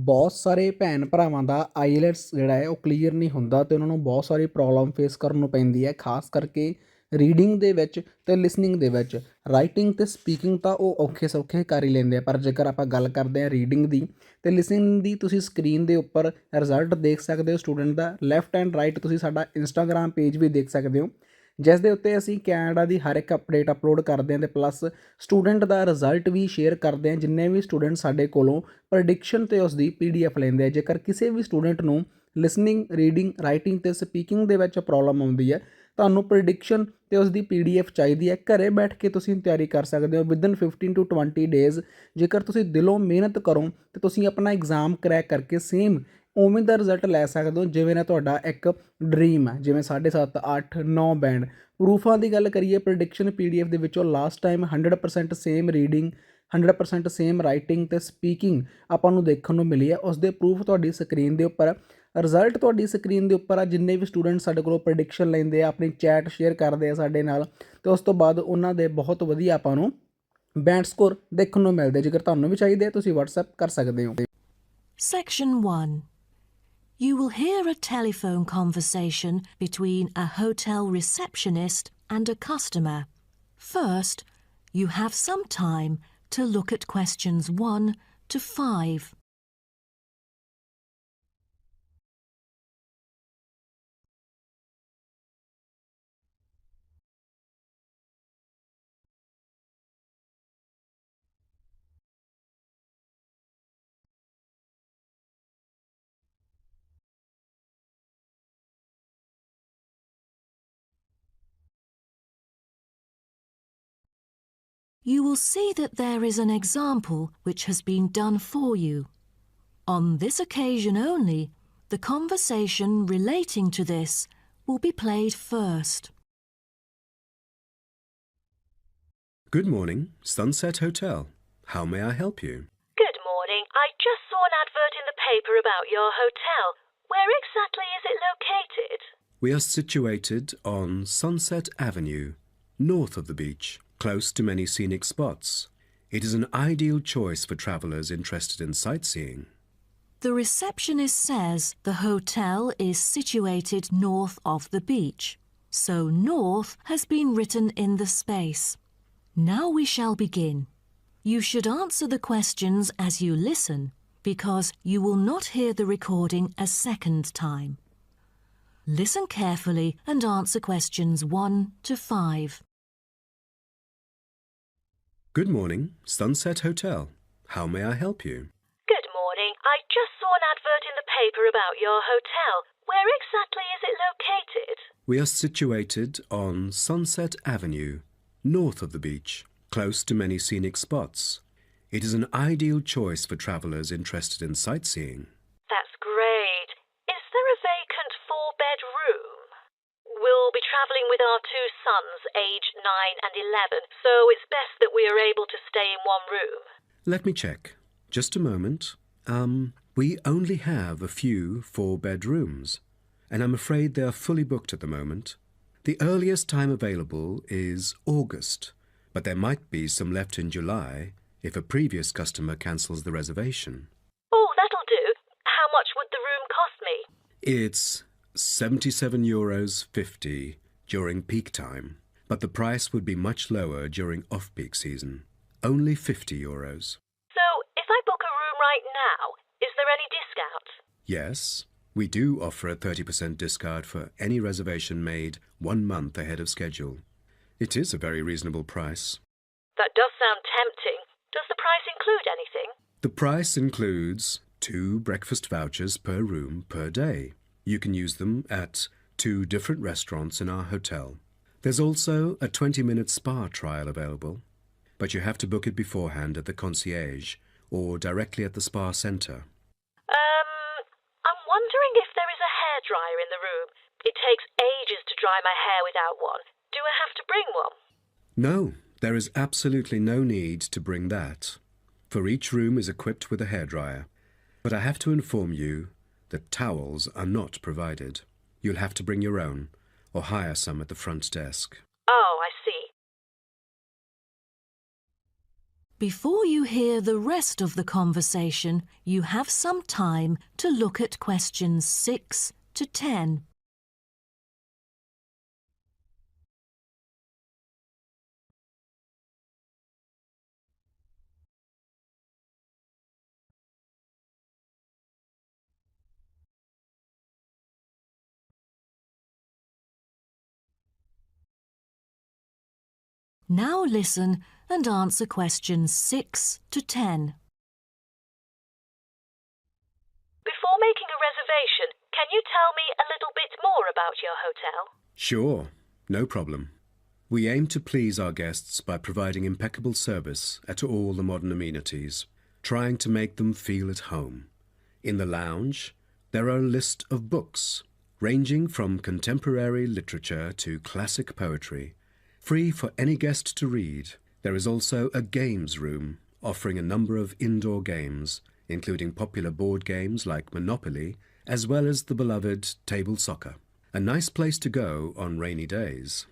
ਬਹੁਤ ਸਾਰੇ ਭੈਣ ਭਰਾਵਾਂ ਦਾ ਆਈਲੈਟਸ ਜਿਹੜਾ ਹੈ ਉਹ ਕਲੀਅਰ ਨਹੀਂ ਹੁੰਦਾ ਅਤੇ ਉਹਨਾਂ ਨੂੰ ਬਹੁਤ ਸਾਰੀ ਪ੍ਰੋਬਲਮ ਫੇਸ ਕਰਨ ਨੂੰ ਪੈਂਦੀ ਹੈ, ਖਾਸ ਕਰਕੇ ਰੀਡਿੰਗ ਦੇ ਵਿੱਚ ਅਤੇ ਲਿਸਨਿੰਗ ਦੇ ਵਿੱਚ। ਰਾਈਟਿੰਗ ਅਤੇ ਸਪੀਕਿੰਗ ਤਾਂ ਉਹ ਔਖੇ ਸੌਖੇ ਕਰ ਹੀ ਲੈਂਦੇ ਆ, ਪਰ ਜੇਕਰ ਆਪਾਂ ਗੱਲ ਕਰਦੇ ਹਾਂ ਰੀਡਿੰਗ ਦੀ ਅਤੇ ਲਿਸਨਿੰਗ ਦੀ, ਤੁਸੀਂ ਸਕਰੀਨ ਦੇ ਉੱਪਰ ਰਿਜ਼ਲਟ ਦੇਖ ਸਕਦੇ ਹੋ ਸਟੂਡੈਂਟ ਦਾ। ਲੈਫਟ ਐਂਡ ਰਾਈਟ ਤੁਸੀਂ ਸਾਡਾ ਇੰਸਟਾਗ੍ਰਾਮ ਪੇਜ ਵੀ ਦੇਖ ਸਕਦੇ ਹੋ, ਜਿਸ ਦੇ ਉੱਤੇ ਅਸੀਂ ਕੈਨੇਡਾ ਦੀ ਹਰ ਇੱਕ ਅਪਡੇਟ ਅਪਲੋਡ ਕਰਦੇ ਹਾਂ ਅਤੇ ਪਲੱਸ ਸਟੂਡੈਂਟ ਦਾ ਰਿਜ਼ਲਟ ਵੀ ਸ਼ੇਅਰ ਕਰਦੇ ਹਾਂ। ਜਿੰਨੇ ਵੀ ਸਟੂਡੈਂਟ ਸਾਡੇ ਕੋਲੋਂ ਪ੍ਰੈਡਿਕਸ਼ਨ ਅਤੇ ਉਸ ਦੀ PDF ਲੈਂਦੇ ਆ, ਜੇਕਰ ਕਿਸੇ ਵੀ ਸਟੂਡੈਂਟ ਨੂੰ ਲਿਸਨਿੰਗ, ਰੀਡਿੰਗ, ਰਾਈਟਿੰਗ ਅਤੇ ਸਪੀਕਿੰਗ ਦੇ ਵਿੱਚ ਪ੍ਰੋਬਲਮ ਆਉਂਦੀ ਹੈ, ਤੁਹਾਨੂੰ ਪ੍ਰੈਡਿਕਸ਼ਨ ਅਤੇ ਉਸ ਦੀ PDF ਚਾਹੀਦੀ ਹੈ, ਘਰੇ ਬੈਠ ਕੇ ਤੁਸੀਂ ਤਿਆਰੀ ਕਰ ਸਕਦੇ ਹੋ ਵਿਦਨ 15 to 20 ਡੇਜ਼। ਜੇਕਰ ਤੁਸੀਂ ਦਿਲੋਂ ਮਿਹਨਤ ਕਰੋ ਤਾਂ ਤੁਸੀਂ ਆਪਣਾ ਐਗਜ਼ਾਮ ਕਰੈਕ ਕਰਕੇ ਸੇਮ ਉਵੇਂ ਦਾ ਰਿਜ਼ਲਟ ਲੈ ਸਕਦੇ ਹੋ ਜਿਵੇਂ ਨਾ ਤੁਹਾਡਾ ਇੱਕ ਡਰੀਮ ਹੈ, ਜਿਵੇਂ 7.5, 8, 9 ਬੈਂਡ। ਪ੍ਰੂਫਾਂ ਦੀ ਗੱਲ ਕਰੀਏ, ਪ੍ਰੈਡਿਕਸ਼ਨ PDF ਦੇ ਵਿੱਚੋਂ last time 100% same reading, 100% same writing ਅਤੇ ਸਪੀਕਿੰਗ ਆਪਾਂ ਨੂੰ ਦੇਖਣ ਨੂੰ ਮਿਲੀ ਹੈ। ਉਸ ਦੇ ਪ੍ਰੂਫ ਤੁਹਾਡੀ ਸਕਰੀਨ ਦੇ ਉੱਪਰ, ਰਿਜ਼ਲਟ ਤੁਹਾਡੀ ਸਕਰੀਨ ਦੇ ਉੱਪਰ ਆ। ਜਿੰਨੇ ਵੀ ਸਟੂਡੈਂਟ ਸਾਡੇ ਕੋਲੋਂ ਪ੍ਰੈਡਿਕਸ਼ਨ ਲੈਂਦੇ ਆ, ਆਪਣੀ ਚੈਟ ਸ਼ੇਅਰ ਕਰਦੇ ਆ ਸਾਡੇ ਨਾਲ, ਅਤੇ ਉਸ ਤੋਂ ਬਾਅਦ ਉਹਨਾਂ ਦੇ ਬਹੁਤ ਵਧੀਆ ਆਪਾਂ ਨੂੰ ਬੈਂਡ ਸਕੋਰ ਦੇਖਣ ਨੂੰ ਮਿਲਦੇ। ਜੇਕਰ ਤੁਹਾਨੂੰ ਵੀ ਚਾਹੀਦੇ ਤੁਸੀਂ WhatsApp ਕਰ ਸਕਦੇ ਹੋ। Section 1. You will hear a telephone conversation between a hotel receptionist and a customer. First, you have some time to look at questions 1 to 5. You will see that there is an example which has been done for you. On this occasion only, the conversation relating to this will be played first. Good morning, Sunset Hotel. How may I help you? Good morning. I just saw an advert in the paper about your hotel. Where exactly is it located? We are situated on Sunset Avenue, north of the beach, close to many scenic spots. It is an ideal choice for travellers interested in sightseeing. The receptionist says the hotel is situated north of the beach, so north has been written in the space. Now we shall begin. You should answer the questions as you listen, because you will not hear the recording a second time. Listen carefully and answer questions 1 to 5. Good morning, Sunset Hotel. How may I help you? Good morning. I just saw an advert in the paper about your hotel. Where exactly is it located? We are situated on Sunset Avenue, north of the beach, close to many scenic spots. It is an ideal choice for travellers interested in sightseeing. That's great. Is there a vacant 4-bed room? We'll be travelling with our 2 sons, aged 9 and 11, so it's best that we are able to stay in one room. Let me check. Just a moment. We only have a few 4-bed rooms, and I'm afraid they are fully booked at the moment. The earliest time available is August, but there might be some left in July if a previous customer cancels the reservation. Oh, that'll do. How much would the room cost me? It's €77.50 during peak time, but the price would be much lower during off-peak season. Only €50. So, if I book a room right now, is there any discount? Yes, we do offer a 30% discount for any reservation made 1 month ahead of schedule. It is a very reasonable price. That does sound tempting. Does the price include anything? The price includes 2 breakfast vouchers per room per day. You can use them at 2 different restaurants in our hotel. There's also a 20-minute spa trial available, but you have to book it beforehand at the concierge or directly at the spa centre. I'm wondering if there is a hairdryer in the room. It takes ages to dry my hair without one. Do I have to bring one? No, there is absolutely no need to bring that, for each room is equipped with a hairdryer. But I have to inform you that towels are not provided. You'll have to bring your own, or hire some at the front desk. Oh, I see. Before you hear the rest of the conversation, you have some time to look at questions 6 to 10. Now listen and answer questions 6 to 10. Before making a reservation, can you tell me a little bit more about your hotel? Sure, no problem. We aim to please our guests by providing impeccable service at all the modern amenities, trying to make them feel at home. In the lounge, there are a list of books, ranging from contemporary literature to classic poetry, free for any guest to read. There is also a games room, offering a number of indoor games, including popular board games like Monopoly, as well as the beloved table soccer. A nice place to go on rainy days.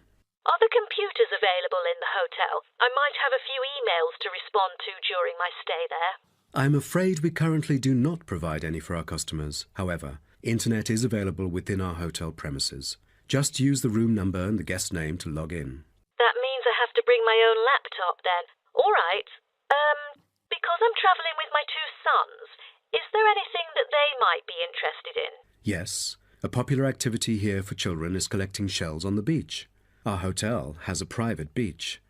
Are the computers available in the hotel? I might have a few emails to respond to during my stay there. I'm afraid we currently do not provide any for our customers. However, internet is available within our hotel premises. Just use the room number and the guest name to log in. That means I have to bring my own laptop then. All right. Because I'm travelling with my two sons, is there anything that they might be interested in? Yes, a popular activity here for children is collecting shells on the beach. Our hotel has a private beach.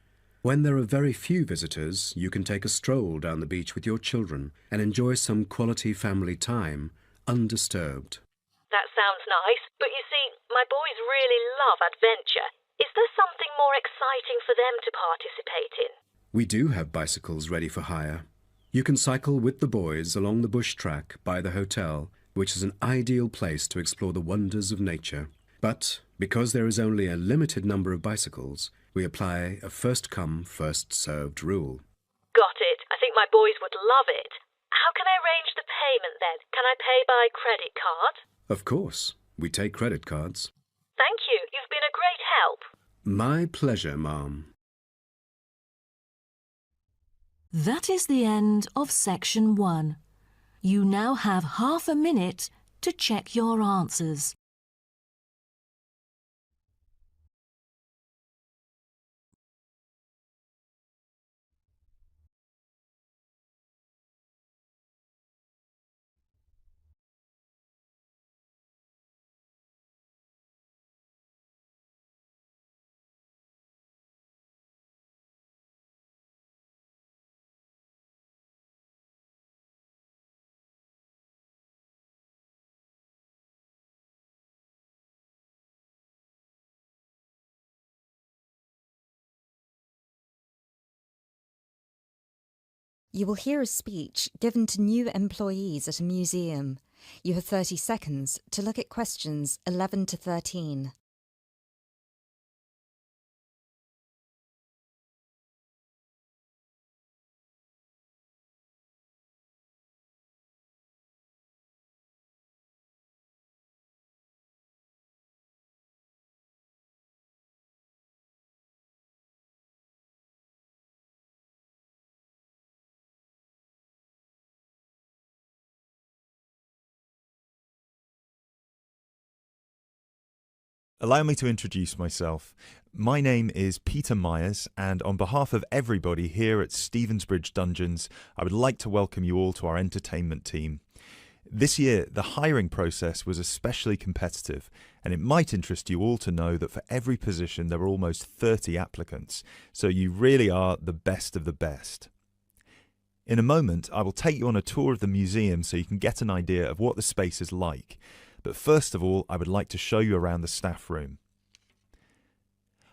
When there are very few visitors, you can take a stroll down the beach with your children and enjoy some quality family time, undisturbed. That sounds nice, but you see, my boys really love adventure. Is there something more exciting for them to participate in? We do have bicycles ready for hire. You can cycle with the boys along the bush track by the hotel, which is an ideal place to explore the wonders of nature. But because there is only a limited number of bicycles, we apply a first-come, first-served rule. Got it. I think my boys would love it. How can I arrange the payment then? Can I pay by credit card? Of course, we take credit cards. Thank you. You've been a great help. My pleasure, Ma'am. That is the end of section 1. You now have half a minute to check your answers. You will hear a speech given to new employees at a museum. You have 30 seconds to look at questions 11 to 13. Allow me to introduce myself. My name is Peter Myers, and on behalf of everybody here at Stevensbridge Dungeons, I would like to welcome you all to our entertainment team. This year, the hiring process was especially competitive, and it might interest you all to know that for every position there were almost 30 applicants, so you really are the best of the best. In a moment, I will take you on a tour of the museum so you can get an idea of what the space is like. But first of all, I would like to show you around the staff room.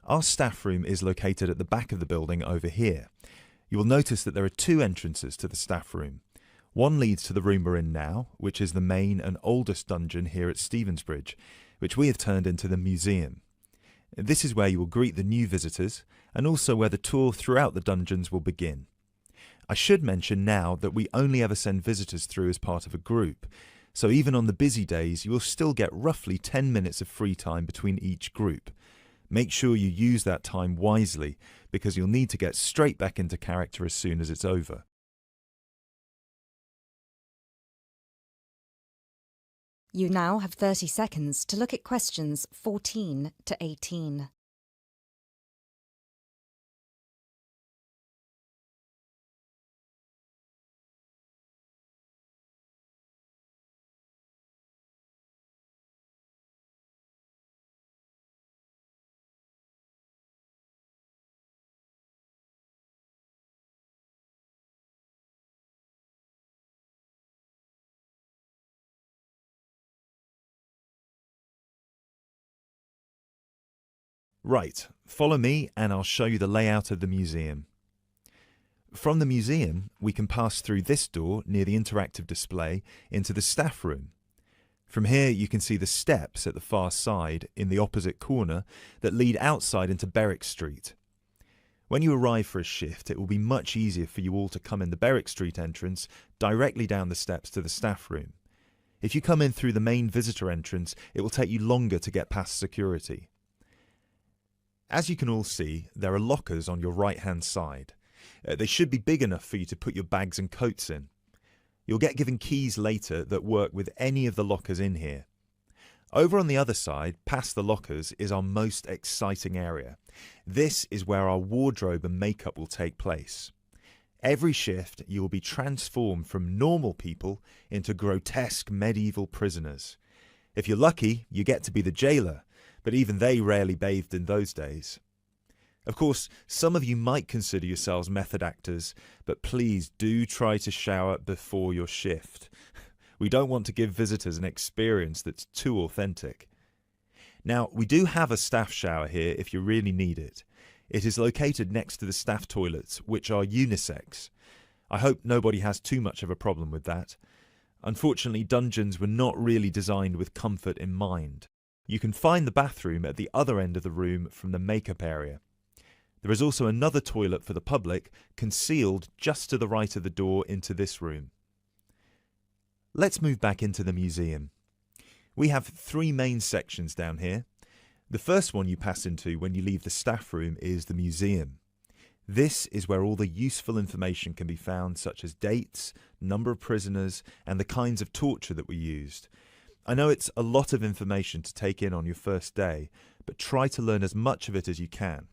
Our staff room is located at the back of the building over here. You will notice that there are two entrances to the staff room. One leads to the room we're in now, which is the main and oldest dungeon here at Stevensbridge, which we have turned into the museum. This is where you will greet the new visitors, and also where the tour throughout the dungeons will begin. I should mention now that we only ever send visitors through as part of a group, so even on the busy days you will still get roughly 10 minutes of free time between each group. Make sure you use that time wisely because you'll need to get straight back into character as soon as it's over. You now have 30 seconds to look at questions 14 to 18. Right, follow me and I'll show you the layout of the museum. From the museum, we can pass through this door near the interactive display into the staff room. From here, you can see the steps at the far side in the opposite corner that lead outside into Berwick Street. When you arrive for a shift, it will be much easier for you all to come in the Berwick Street entrance directly down the steps to the staff room. If you come in through the main visitor entrance, it will take you longer to get past security. As you can all see, there are lockers on your right-hand side. They should be big enough for you to put your bags and coats in. You'll get given keys later that work with any of the lockers in here. Over on the other side, past the lockers, is our most exciting area. This is where our wardrobe and makeup will take place. Every shift, you will be transformed from normal people into grotesque medieval prisoners. If you're lucky, you get to be the jailer, but even they rarely bathed in those days. Of course, some of you might consider yourselves method actors, but please do try to shower before your shift. We don't want to give visitors an experience that's too authentic. Now, we do have a staff shower here if you really need it. It is located next to the staff toilets, which are unisex. I hope nobody has too much of a problem with that. Unfortunately, dungeons were not really designed with comfort in mind. You can find the bathroom at the other end of the room from the makeup area. There is also another toilet for the public, concealed just to the right of the door into this room. Let's move back into the museum. We have 3 main sections down here. The first one you pass into when you leave the staff room is the museum. This is where all the useful information can be found, such as dates, number of prisoners, and the kinds of torture that were used. I know it's a lot of information to take in on your first day, but try to learn as much of it as you can.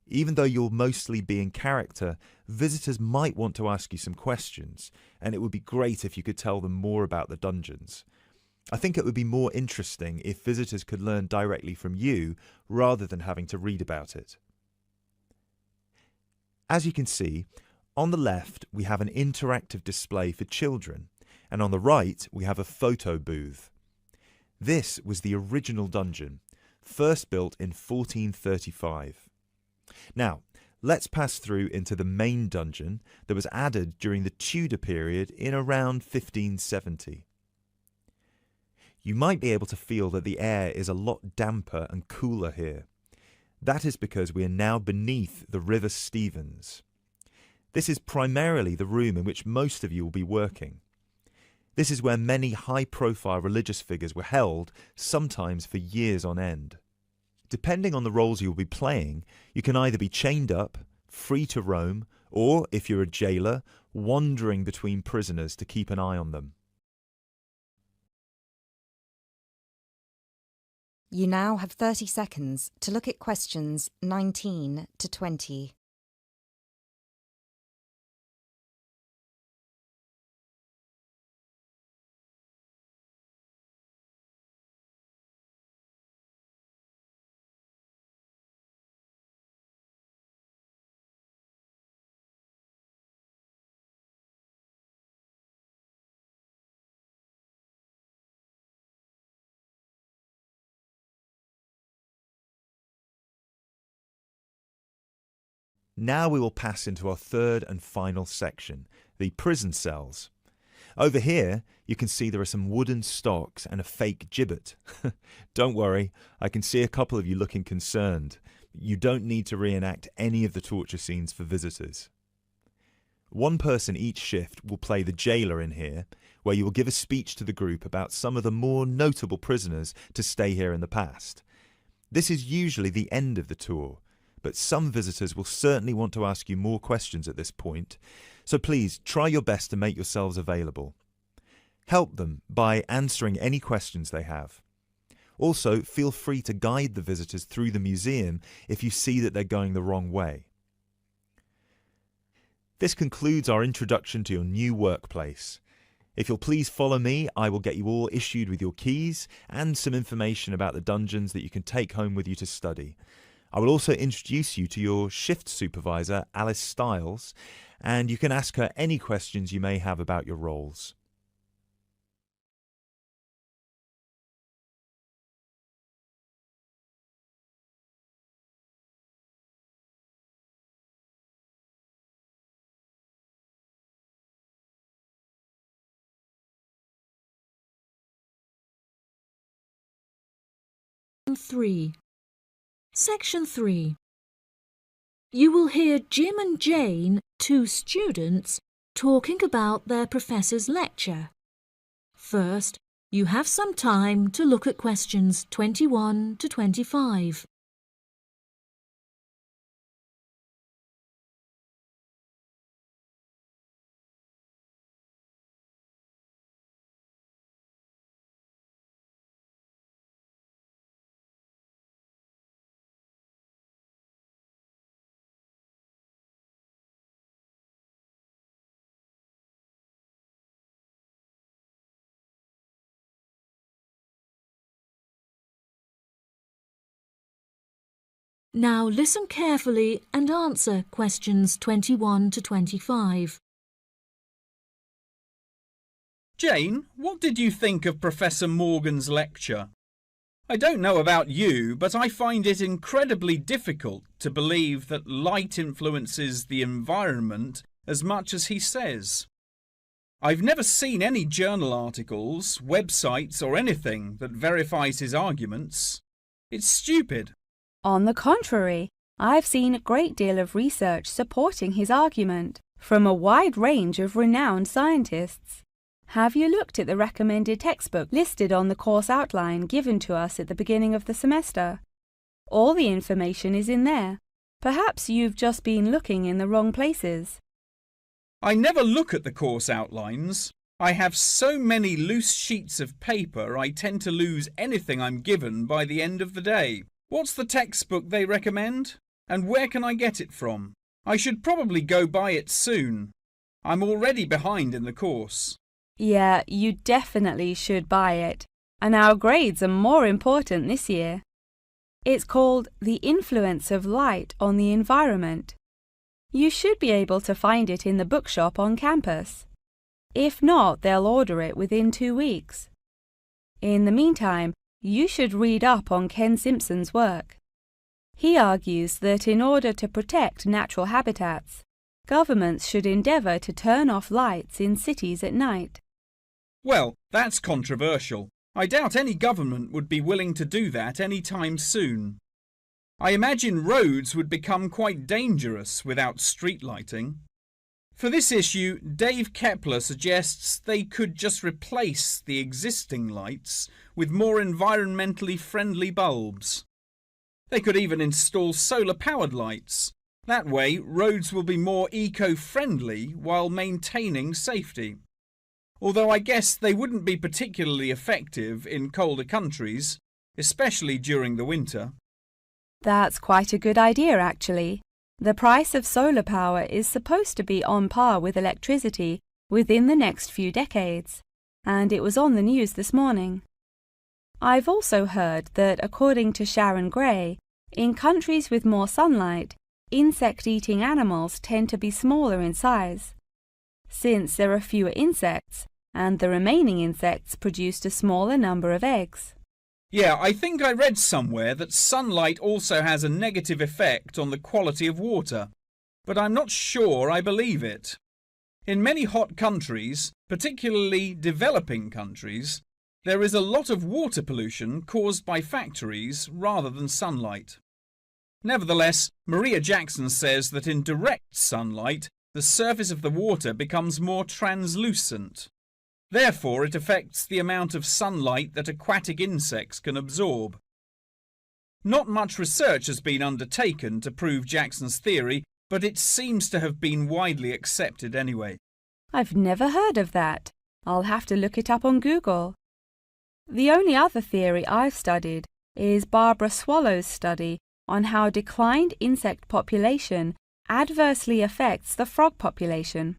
Even though you'll mostly be in character, visitors might want to ask you some questions, and it would be great if you could tell them more about the dungeons. I think it would be more interesting if visitors could learn directly from you rather than having to read about it. As you can see, on the left we have an interactive display for children, and on the right we have a photo booth. This was the original dungeon, first built in 1435. Now, let's pass through into the main dungeon that was added during the Tudor period in around 1570. You might be able to feel that the air is a lot damper and cooler here. That is because we are now beneath the River Stevens. This is primarily the room in which most of you will be working. This is where many high-profile religious figures were held, sometimes for years on end. Depending on the roles you will be playing, you can either be chained up, free to roam, or, if you're a jailer, wandering between prisoners to keep an eye on them. You now have 30 seconds to look at questions 19 to 20. Now we will pass into our third and final section, the prison cells. Over here, you can see there are some wooden stocks and a fake gibbet. Don't worry, I can see a couple of you looking concerned. You don't need to reenact any of the torture scenes for visitors. One person each shift will play the jailer in here, where you will give a speech to the group about some of the more notable prisoners to stay here in the past. This is usually the end of the tour, but some visitors will certainly want to ask you more questions at this point, so please try your best to make yourselves available. Help them by answering any questions they have. Also, feel free to guide the visitors through the museum if you see that they're going the wrong way. This concludes our introduction to your new workplace. If you'll please follow me, I will get you all issued with your keys and some information about the dungeons that you can take home with you to study. I will also introduce you to your shift supervisor, Alice Stiles, and you can ask her any questions you may have about your roles. Section 3. You will hear Jim and Jane, 2 students, talking about their professor's lecture. First, you have some time to look at questions 21 to 25. Now listen carefully and answer questions 21 to 25. Jane, what did you think of Professor Morgan's lecture? I don't know about you, but I find it incredibly difficult to believe that light influences the environment as much as he says. I've never seen any journal articles, websites or anything that verifies his arguments. It's stupid. On the contrary, I've seen a great deal of research supporting his argument from a wide range of renowned scientists. Have you looked at the recommended textbook listed on the course outline given to us at the beginning of the semester? All the information is in there. Perhaps you've just been looking in the wrong places. I never look at the course outlines. I have so many loose sheets of paper I tend to lose anything I'm given by the end of the day. What's the textbook they recommend? And where can I get it from? I should probably go buy it soon. I'm already behind in the course. Yeah, you definitely should buy it. And our grades are more important this year. It's called The Influence of Light on the Environment. You should be able to find it in the bookshop on campus. If not, they'll order it within 2 weeks. In the meantime, you should read up on Ken Simpson's work. He argues that in order to protect natural habitats, governments should endeavour to turn off lights in cities at night. Well, that's controversial. I doubt any government would be willing to do that any time soon. I imagine roads would become quite dangerous without street lighting. For this issue, Dave Kepler suggests they could just replace the existing lights with more environmentally friendly bulbs. They could even install solar-powered lights. That way, roads will be more eco-friendly while maintaining safety. Although I guess they wouldn't be particularly effective in colder countries, especially during the winter. That's quite a good idea, actually. The price of solar power is supposed to be on par with electricity within the next few decades, and it was on the news this morning. I've also heard that, according to Sharon Gray, in countries with more sunlight, insect-eating animals tend to be smaller in size. Since there are fewer insects, and the remaining insects produced a smaller number of eggs. Yeah, I think I read somewhere that sunlight also has a negative effect on the quality of water, but I'm not sure I believe it. In many hot countries, particularly developing countries, there is a lot of water pollution caused by factories rather than sunlight. Nevertheless, Maria Jackson says that in direct sunlight, the surface of the water becomes more translucent. Therefore, it affects the amount of sunlight that aquatic insects can absorb. Not much research has been undertaken to prove Jackson's theory, but it seems to have been widely accepted anyway. I've never heard of that. I'll have to look it up on Google. The only other theory I've studied is Barbara Swallow's study on how declined insect population adversely affects the frog population.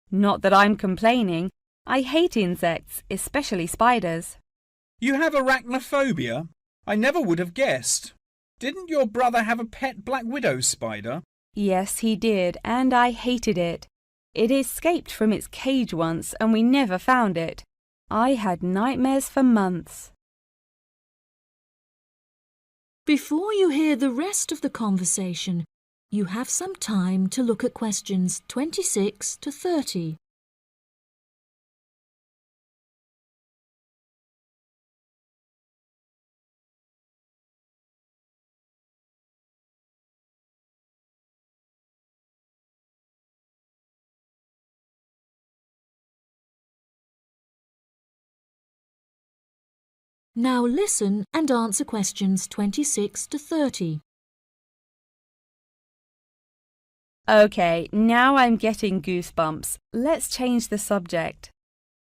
Not that I'm complaining. I hate insects, especially spiders. You have arachnophobia? I never would have guessed. Didn't your brother have a pet black widow spider? Yes, he did, and I hated it. It escaped from its cage once and we never found it. I had nightmares for months. Before you hear the rest of the conversation, you have some time to look at questions 26 to 30. Now listen and answer questions 26 to 30. Okay, now I'm getting goosebumps. Let's change the subject.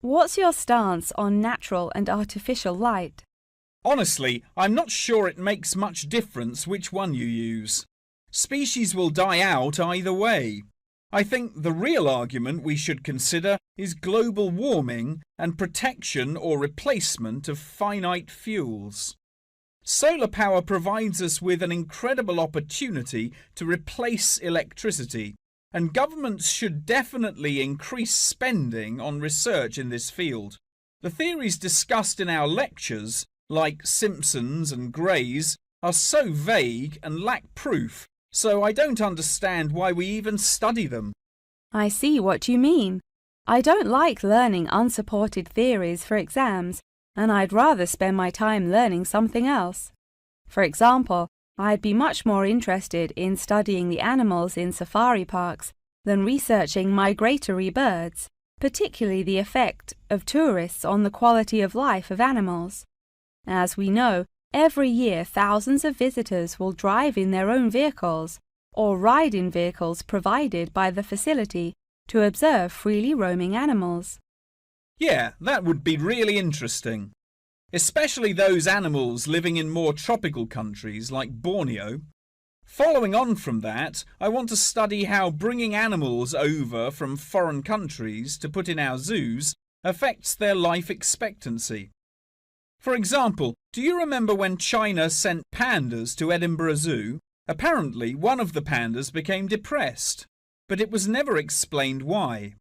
What's your stance on natural and artificial light? Honestly, I'm not sure it makes much difference which one you use. Species will die out either way. I think the real argument we should consider is global warming and protection or replacement of finite fuels. Solar power provides us with an incredible opportunity to replace electricity, and governments should definitely increase spending on research in this field. The theories discussed in our lectures, like Simpson's and Gray's, are so vague and lack proof, so I don't understand why we even study them. I see what you mean. I don't like learning unsupported theories for exams, and I'd rather spend my time learning something else. For example, I'd be much more interested in studying the animals in safari parks than researching migratory birds, particularly the effect of tourists on the quality of life of animals. As we know, every year thousands of visitors will drive in their own vehicles or ride in vehicles provided by the facility to observe freely roaming animals. Yeah, that would be really interesting. Especially those animals living in more tropical countries like Borneo. Following on from that, I want to study how bringing animals over from foreign countries to put in our zoos affects their life expectancy. For example, do you remember when China sent pandas to Edinburgh Zoo? Apparently, one of the pandas became depressed, but it was never explained why.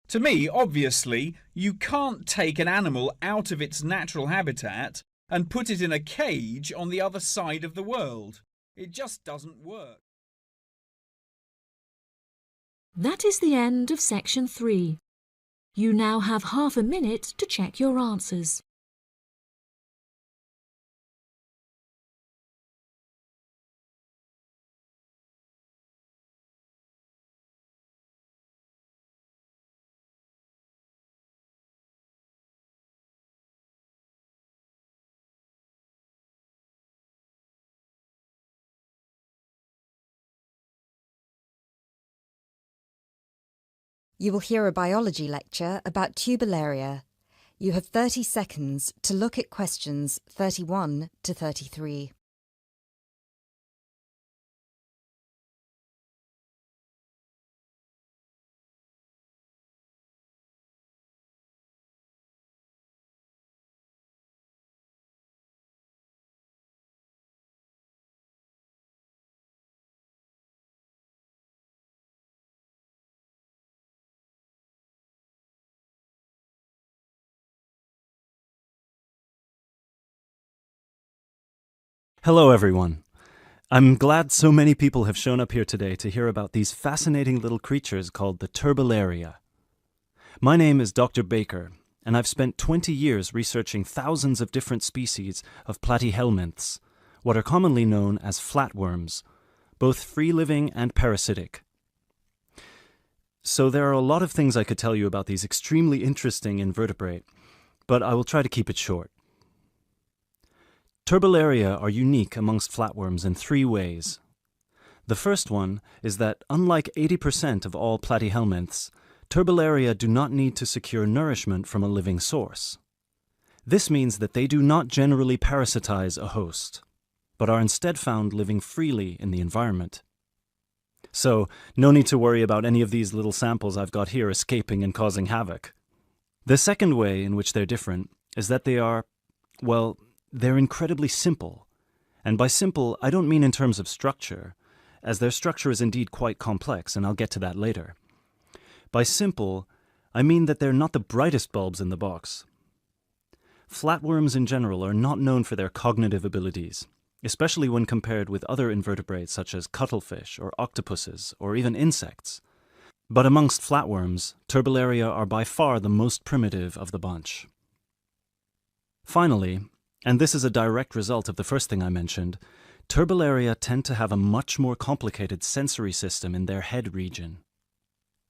To me, obviously, you can't take an animal out of its natural habitat and put it in a cage on the other side of the world. It just doesn't work. That is the end of section 3. You now have half a minute to check your answers. You will hear a biology lecture about tuberlaria. You have 30 seconds to look at questions 31 to 33. Hello, everyone. I'm glad so many people have shown up here today to hear about these fascinating little creatures called the turbellaria. My name is Dr. Baker, and I've spent 20 years researching thousands of different species of platyhelminths, what are commonly known as flatworms, both free-living and parasitic. So there are a lot of things I could tell you about these extremely interesting invertebrate, but I will try to keep it short. Turbellaria are unique amongst flatworms in 3 ways. The first one is that, unlike 80% of all platyhelminths, Turbellaria do not need to secure nourishment from a living source. This means that they do not generally parasitize a host, but are instead found living freely in the environment. So, no need to worry about any of these little samples I've got here escaping and causing havoc. The second way in which they're different is that they are, well, they're incredibly simple. And by simple, I don't mean in terms of structure, as their structure is indeed quite complex, and I'll get to that later. By simple, I mean that they're not the brightest bulbs in the box. Flatworms in general are not known for their cognitive abilities, especially when compared with other invertebrates such as cuttlefish or octopuses or even insects. But amongst flatworms, Turbellaria are by far the most primitive of the bunch. Finally, and this is a direct result of the first thing I mentioned, Turbellaria tend to have a much more complicated sensory system in their head region.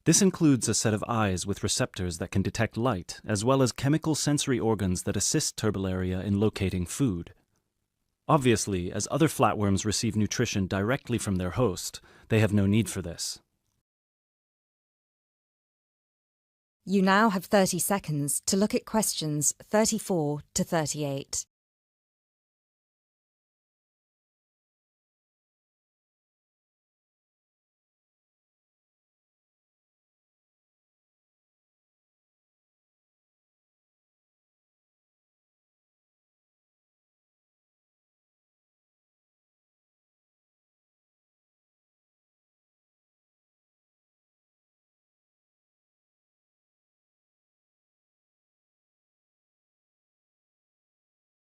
This includes a set of eyes with receptors that can detect light, as well as chemical sensory organs that assist Turbellaria in locating food. Obviously, as other flatworms receive nutrition directly from their host, they have no need for this. You now have 30 seconds to look at questions 34 to 38.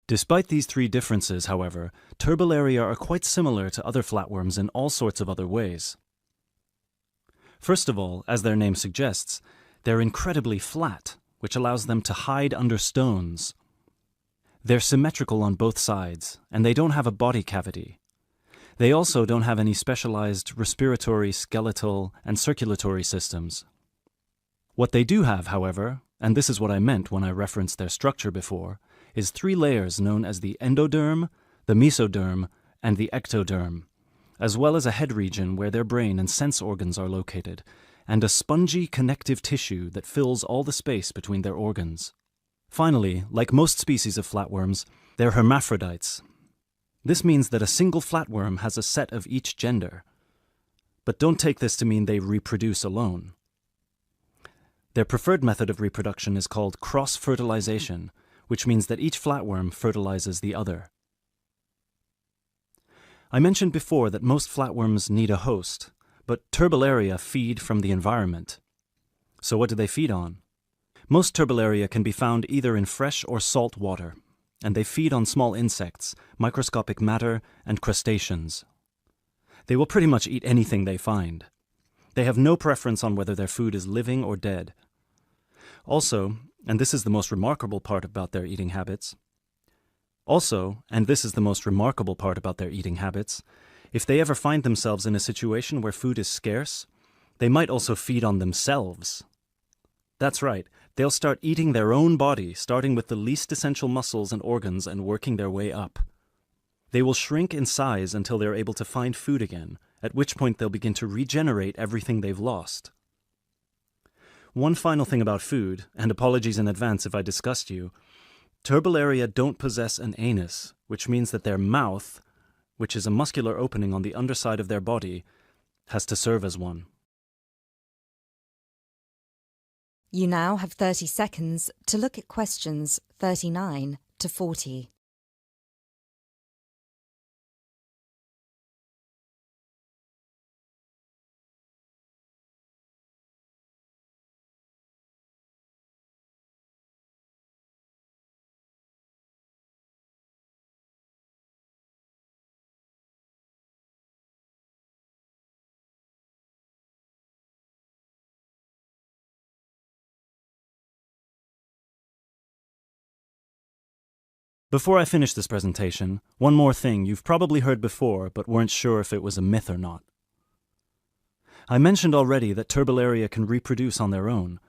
Despite these 3 differences, however, Turbellaria are quite similar to other flatworms in all sorts of other ways. First of all, as their name suggests, they're incredibly flat, which allows them to hide under stones. They're symmetrical on both sides, and they don't have a body cavity. They also don't have any specialized respiratory, skeletal, and circulatory systems. What they do have, however, and this is what I meant when I referenced their structure before, is 3 layers known as the endoderm, the mesoderm, and the ectoderm, as well as a head region where their brain and sense organs are located, and a spongy connective tissue that fills all the space between their organs. Finally, like most species of flatworms, they're hermaphrodites. This means that a single flatworm has a set of each gender. But don't take this to mean they reproduce alone. Their preferred method of reproduction is called cross-fertilization, which means that each flatworm fertilizes the other. I mentioned before that most flatworms need a host, but Turbellaria feed from the environment. So what do they feed on? Most Turbellaria can be found either in fresh or salt water, and they feed on small insects, microscopic matter, and crustaceans. They will pretty much eat anything they find. They have no preference on whether their food is living or dead. Also, and this is the most remarkable part about their eating habits, if they ever find themselves in a situation where food is scarce, they might also feed on themselves. That's right, they'll start eating their own body, starting with the least essential muscles and organs and working their way up. They will shrink in size until they're able to find food again, at which point they'll begin to regenerate everything they've lost. One final thing about food, and apologies in advance if I disgust you, Turbellaria don't possess an anus, which means that their mouth, which is a muscular opening on the underside of their body, has to serve as one. You now have 30 seconds to look at questions 39 to 40. Before I finish this presentation, one more thing you've probably heard before but weren't sure if it was a myth or not. I mentioned already that Turbellaria can reproduce on their own,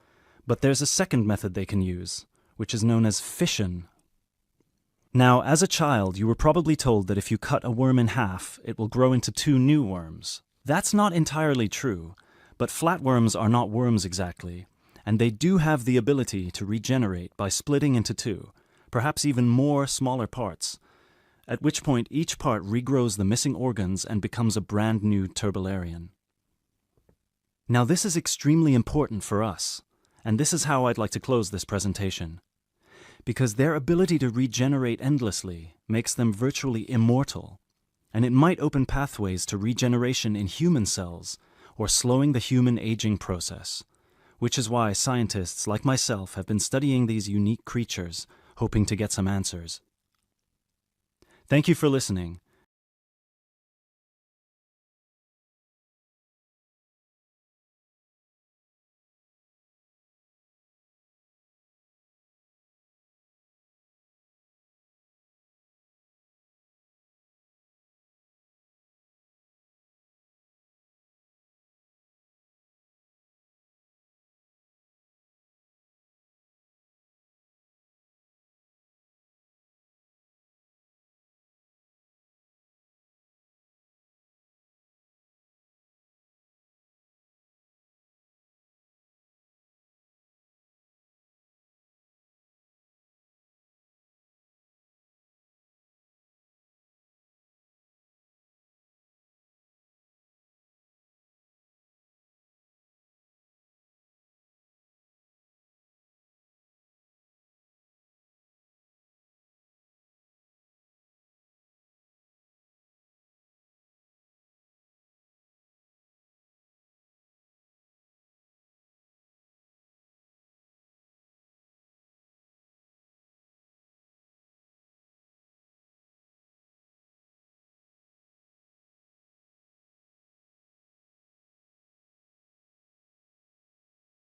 but there's a second method they can use, which is known as fission. Now, as a child, you were probably told that if you cut a worm in half, it will grow into 2 new worms. That's not entirely true, but flatworms are not worms exactly, and they do have the ability to regenerate by splitting into 2, perhaps even more smaller parts, at which point each part regrows the missing organs and becomes a brand new turbularian. Now, this is extremely important for us, and this is how I'd like to close this presentation. Because their ability to regenerate endlessly makes them virtually immortal, and it might open pathways to regeneration in human cells or slowing the human aging process, which is why scientists like myself have been studying these unique creatures, hoping to get some answers. Thank you for listening,